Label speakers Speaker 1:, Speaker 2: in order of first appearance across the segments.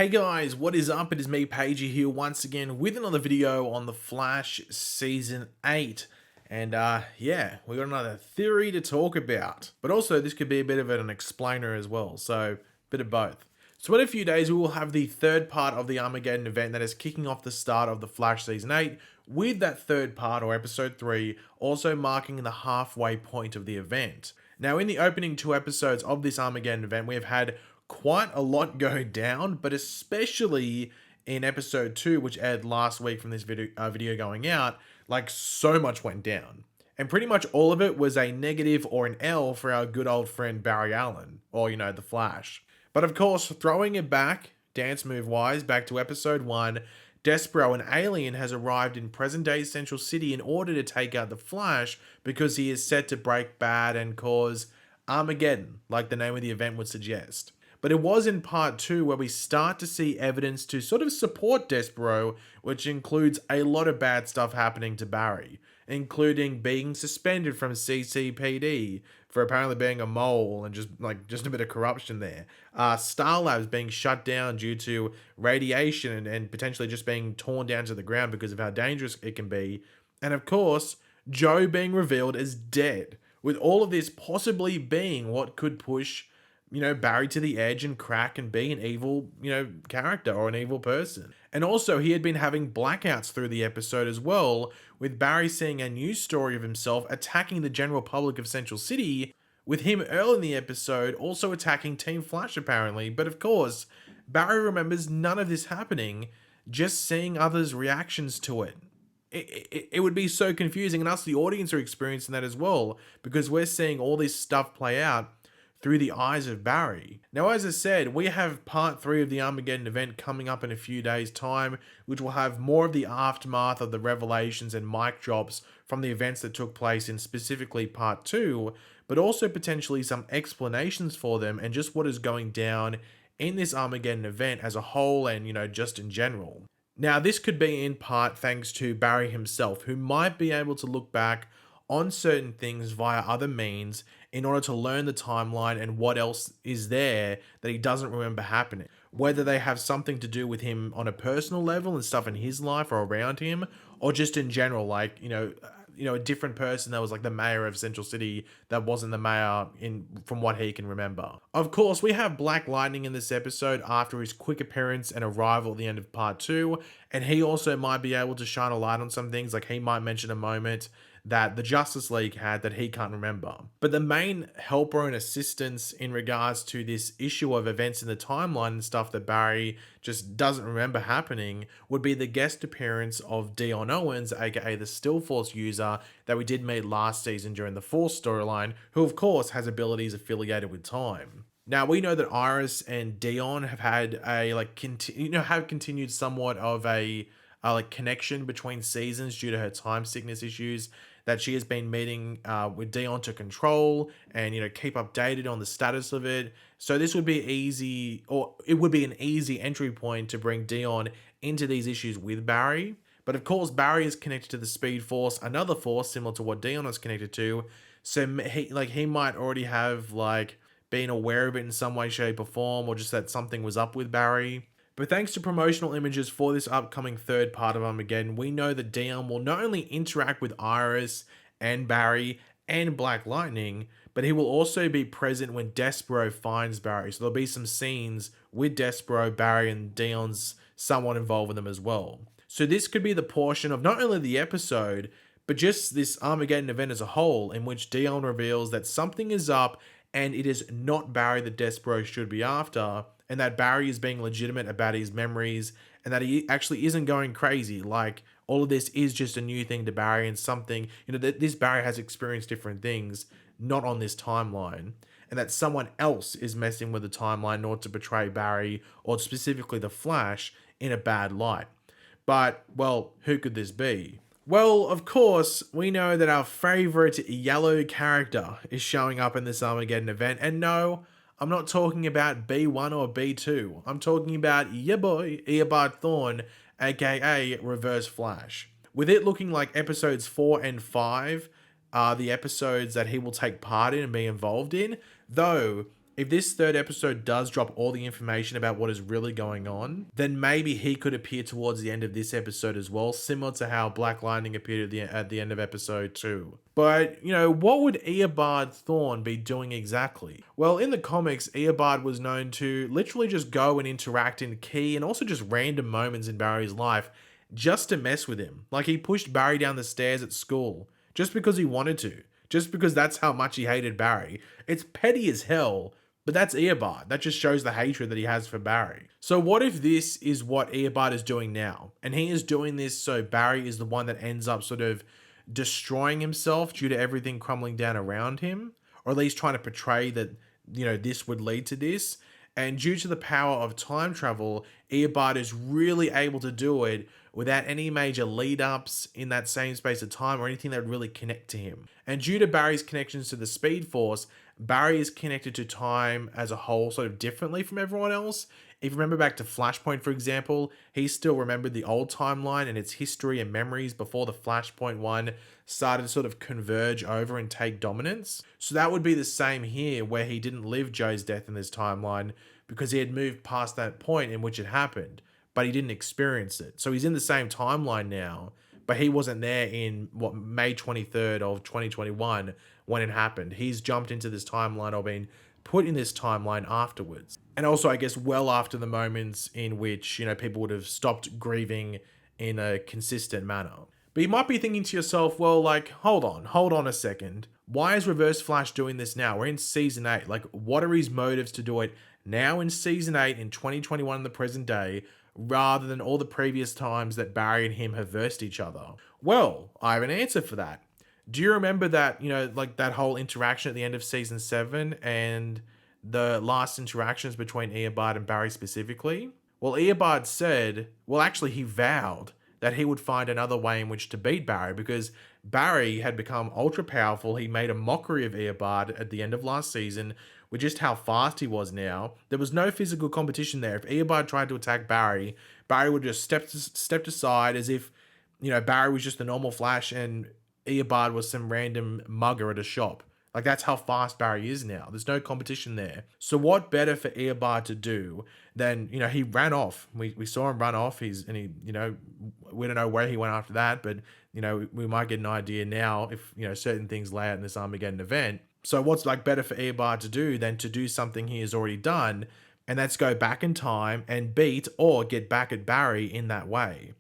Speaker 1: Hey guys, what is up? It is me, Pagey, here once again with another video on The Flash Season 8. And yeah, we got another theory to talk about. But also, this could be a bit of an explainer as well, so bit of both. So in a few days, we will have the third part of the Armageddon event that is kicking off the start of The Flash Season 8, with that third part, or Episode 3, also marking the halfway point of the event. Now, in the opening two episodes of this Armageddon event, we have had quite a lot go down, but especially in episode 2, which aired last week from this video going out, like so much went down. And pretty much all of it was a negative or an L for our good old friend Barry Allen, or the Flash. But of course, throwing it back, dance move wise, back to episode 1, Despero, an alien, has arrived in present day Central City in order to take out the Flash because he is set to break bad and cause Armageddon, like the name of the event would suggest. But it was in part 2 where we start to see evidence to sort of support Despero, which includes a lot of bad stuff happening to Barry, including being suspended from CCPD for apparently being a mole and just a bit of corruption there. Star Labs being shut down due to radiation and potentially just being torn down to the ground because of how dangerous it can be. And of course, Joe being revealed as dead, with all of this possibly being what could push Barry to the edge and crack and be an evil, character or an evil person. And also, he had been having blackouts through the episode as well, with Barry seeing a news story of himself attacking the general public of Central City, with him early in the episode also attacking Team Flash apparently. But of course, Barry remembers none of this happening, just seeing others' reactions to it. It would be so confusing, and us, the audience, are experiencing that as well, because we're seeing all this stuff play out through the eyes of Barry. Now, as I said, we have part 3 of the Armageddon event coming up in a few days' time, which will have more of the aftermath of the revelations and mic drops from the events that took place in specifically part 2, but also potentially some explanations for them and just what is going down in this Armageddon event as a whole and, just in general. Now, this could be in part thanks to Barry himself, who might be able to look back on certain things via other means in order to learn the timeline and what else is there that he doesn't remember happening. Whether they have something to do with him on a personal level and stuff in his life or around him, or just in general, like, a different person that was like the mayor of Central City that wasn't the mayor from what he can remember. Of course, we have Black Lightning in this episode after his quick appearance and arrival at the end of part 2, and he also might be able to shine a light on some things, like he might mention a moment that the Justice League had that he can't remember. But the main helper and assistance in regards to this issue of events in the timeline and stuff that Barry just doesn't remember happening would be the guest appearance of Dion Owens, aka the Stillforce user that we did meet last season during the Force storyline, who of course has abilities affiliated with time. Now, we know that Iris and Dion have had a continued somewhat of a connection between seasons due to her time sickness issues that she has been meeting with Dion to control and keep updated on the status of it. So this would be easy, or it would be an easy entry point to bring Dion into these issues with Barry. But of course, Barry is connected to the Speed Force, another force similar to what Dion is connected to. So he might already have been aware of it in some way, shape, or form, or just that something was up with Barry. But thanks to promotional images for this upcoming third part of Armageddon, we know that Dion will not only interact with Iris and Barry and Black Lightning, but he will also be present when Despero finds Barry. So there'll be some scenes with Despero, Barry, and Dion's somewhat involved with them as well. So this could be the portion of not only the episode, but just this Armageddon event as a whole, in which Dion reveals that something is up and it is not Barry that Despero should be after, and that Barry is being legitimate about his memories, and that he actually isn't going crazy. Like, all of this is just a new thing to Barry, and something, that this Barry has experienced different things, not on this timeline, and that someone else is messing with the timeline in order to portray Barry, or specifically the Flash, in a bad light. But, well, who could this be? Well, of course, we know that our favorite yellow character is showing up in this Armageddon event, and no, I'm not talking about B1 or B2. I'm talking about ya boy, Eobard Thawne, aka Reverse Flash. With it looking like episodes 4 and 5 are the episodes that he will take part in and be involved in, though If this third episode does drop all the information about what is really going on, then maybe he could appear towards the end of this episode as well, similar to how Black Lightning appeared at the end of episode 2. But, what would Eobard Thawne be doing exactly? Well, in the comics, Eobard was known to literally just go and interact in key and also just random moments in Barry's life just to mess with him. Like he pushed Barry down the stairs at school just because he wanted to, just because that's how much he hated Barry. It's petty as hell, but that's Eobard. That just shows the hatred that he has for Barry. So what if this is what Eobard is doing now? And he is doing this so Barry is the one that ends up sort of destroying himself due to everything crumbling down around him? Or at least trying to portray that, this would lead to this. And due to the power of time travel, Eobard is really able to do it without any major lead-ups in that same space of time or anything that would really connect to him. And due to Barry's connections to the Speed Force, Barry is connected to time as a whole sort of differently from everyone else. If you remember back to Flashpoint, for example, he still remembered the old timeline and its history and memories before the Flashpoint one started to sort of converge over and take dominance. So that would be the same here, where he didn't live Joe's death in this timeline because he had moved past that point in which it happened, but he didn't experience it. So he's in the same timeline now, but he wasn't there in May 23rd of 2021 when it happened. He's jumped into this timeline or been put in this timeline afterwards. And also, I guess, well after the moments in which, people would have stopped grieving in a consistent manner. But you might be thinking to yourself, well, hold on a second. Why is Reverse Flash doing this now? We're in season 8. What are his motives to do it now in season 8 in 2021 in the present day, rather than all the previous times that Barry and him have versed each other? Well, I have an answer for that. Do you remember that, that whole interaction at the end of season 7 and the last interactions between Eobard and Barry specifically? Well, Eobard said, actually he vowed that he would find another way in which to beat Barry because Barry had become ultra powerful. He made a mockery of Eobard at the end of last season with just how fast he was now. There was no physical competition there. If Eobard tried to attack Barry, Barry would just step aside as if, Barry was just the normal Flash and Eobard was some random mugger at a shop. That's how fast Barry is now. There's no competition there. So what better for Eobard to do than, he ran off. We saw him run off. We don't know where he went after that, but, we might get an idea now if, certain things lay out in this Armageddon event. So what's better for Eobard to do than to do something he has already done, and that's go back in time and beat or get back at Barry in that way.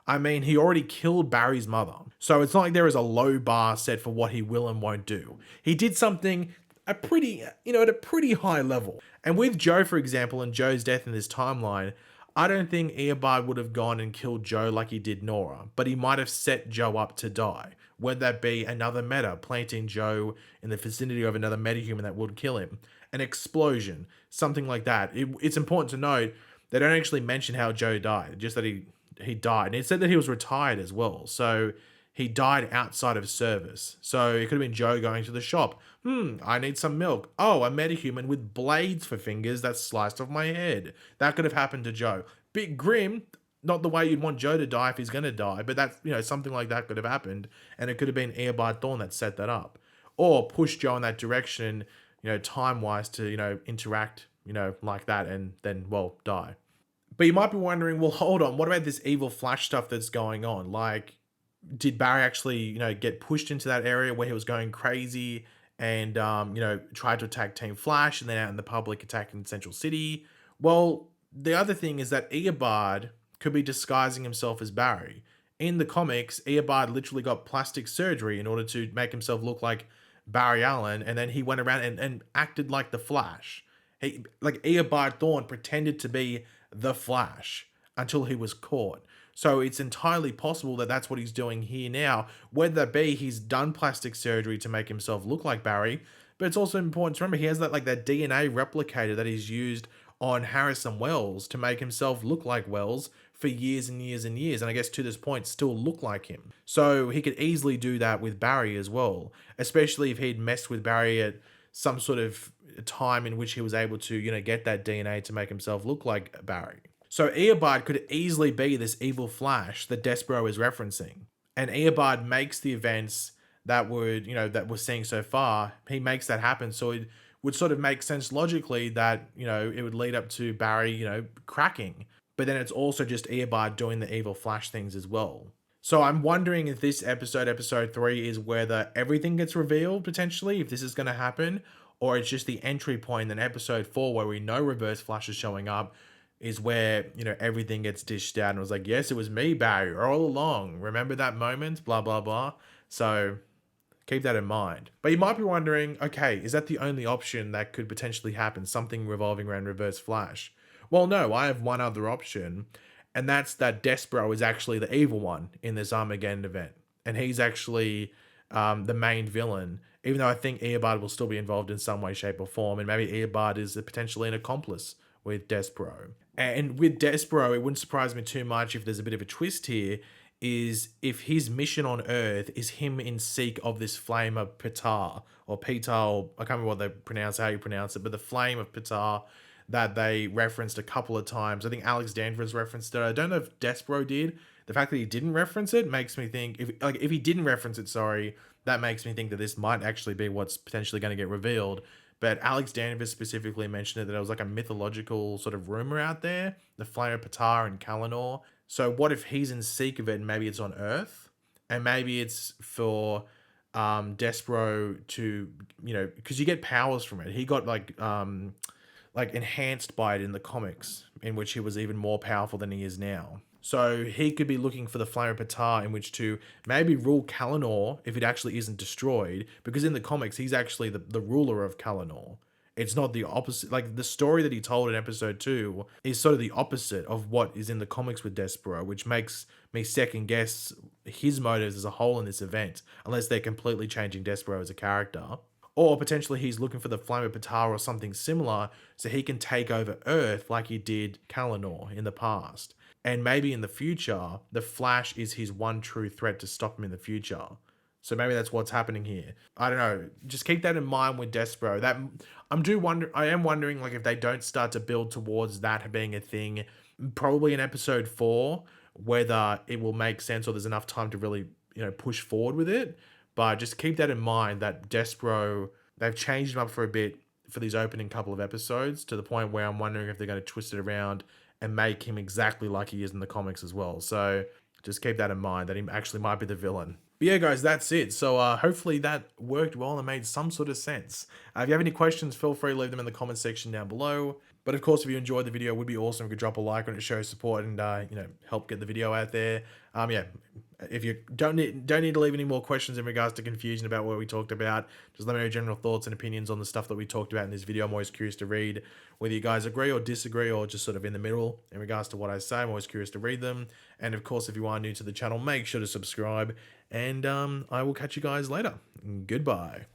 Speaker 1: I mean, he already killed Barry's mother, so it's not like there is a low bar set for what he will and won't do. He did something at a pretty high level. And with Joe, for example, and Joe's death in this timeline, I don't think Eobard would have gone and killed Joe like he did Nora, but he might have set Joe up to die. Whether that be another meta, planting Joe in the vicinity of another metahuman that would kill him, an explosion, something like that. It's important to note they don't actually mention how Joe died, just that he died. And it said that he was retired as well. So he died outside of service. So it could have been Joe going to the shop. I need some milk. Oh, a metahuman with blades for fingers that sliced off my head. That could have happened to Joe. Bit grim. Not the way you'd want Joe to die if he's going to die. But that's, something like that could have happened. And it could have been Eobard Thawne that set that up. Or push Joe in that direction, time-wise to, interact, like that and then, die. But you might be wondering, well, hold on, what about this evil Flash stuff that's going on? Did Barry actually, get pushed into that area where he was going crazy and, tried to attack Team Flash and then out in the public attacking Central City? Well, the other thing is that Eobard could be disguising himself as Barry. In the comics, Eobard literally got plastic surgery in order to make himself look like Barry Allen, and then he went around and acted like the Flash. Eobard Thawne pretended to be the Flash until he was caught. So it's entirely possible that that's what he's doing here now. Whether that be he's done plastic surgery to make himself look like Barry, but it's also important to remember he has that DNA replicator that he's used on Harrison Wells to make himself look like Wells for years and years and years. And I guess to this point still look like him. So he could easily do that with Barry as well, especially if he'd messed with Barry at some sort of time in which he was able to, get that DNA to make himself look like Barry. So Eobard could easily be this evil Flash that Despero is referencing. And Eobard makes the events that that we're seeing so far, he makes that happen. So would sort of make sense logically that, it would lead up to Barry, cracking. But then it's also just Eobard doing the evil Flash things as well. So I'm wondering if this episode 3, is whether everything gets revealed potentially, if this is going to happen, or it's just the entry point in episode 4 where we know Reverse Flash is showing up, is where, everything gets dished out and it was like, yes, it was me, Barry, all along. Remember that moment? Blah, blah, blah. So keep that in mind. But you might be wondering, okay, is that the only option that could potentially happen? Something revolving around Reverse Flash? Well, no, I have one other option, and that's that Despero is actually the evil one in this Armageddon event. And he's actually the main villain, even though I think Eobard will still be involved in some way, shape, or form, and maybe Eobard is potentially an accomplice with Despero. And with Despero, it wouldn't surprise me too much if there's a bit of a twist here, is if his mission on Earth is him in seek of this flame of Ptah, or Petar, or I can't remember what they pronounce, how you pronounce it, but the flame of Ptah that they referenced a couple of times. I think Alex Danvers referenced it. I don't know if Despero did. The fact that he didn't reference it makes me think, if he didn't reference it, sorry, that makes me think that this might actually be what's potentially going to get revealed. But Alex Danvers specifically mentioned it, that it was like a mythological sort of rumor out there, the flame of Ptah and Kalanor. So what if he's in seek of it and maybe it's on Earth? And maybe it's for Despero to, because you get powers from it. He got like enhanced by it in the comics, in which he was even more powerful than he is now. So he could be looking for the Flame of Ptah in which to maybe rule Kalanor if it actually isn't destroyed, because in the comics, he's actually the ruler of Kalanor. It's not the opposite. Like, the story that he told in episode 2 is sort of the opposite of what is in the comics with Despero, which makes me second guess his motives as a whole in this event, unless they're completely changing Despero as a character. Or potentially he's looking for the Flame of Ptah or something similar so he can take over Earth like he did Kalanor in the past. And maybe in the future, the Flash is his one true threat to stop him in the future. So maybe that's what's happening here. I don't know. Just keep that in mind with Despero. I am wondering, like, if they don't start to build towards that being a thing, probably in episode 4, whether it will make sense or there's enough time to really, push forward with it. But just keep that in mind, that Despero, they've changed him up for a bit for these opening couple of episodes, to the point where I'm wondering if they're going to twist it around and make him exactly like he is in the comics as well. So just keep that in mind, that he actually might be the villain. But yeah, guys, that's it. So hopefully that worked well and made some sort of sense. If you have any questions, feel free to leave them in the comment section down below. But of course, if you enjoyed the video, it would be awesome if you could drop a like on it, show support, and help get the video out there. If you don't need to leave any more questions in regards to confusion about what we talked about, just let me know your general thoughts and opinions on the stuff that we talked about in this video. I'm always curious to read whether you guys agree or disagree, or just sort of in the middle in regards to what I say. I'm always curious to read them. And of course, if you are new to the channel, make sure to subscribe, and I will catch you guys later. Goodbye.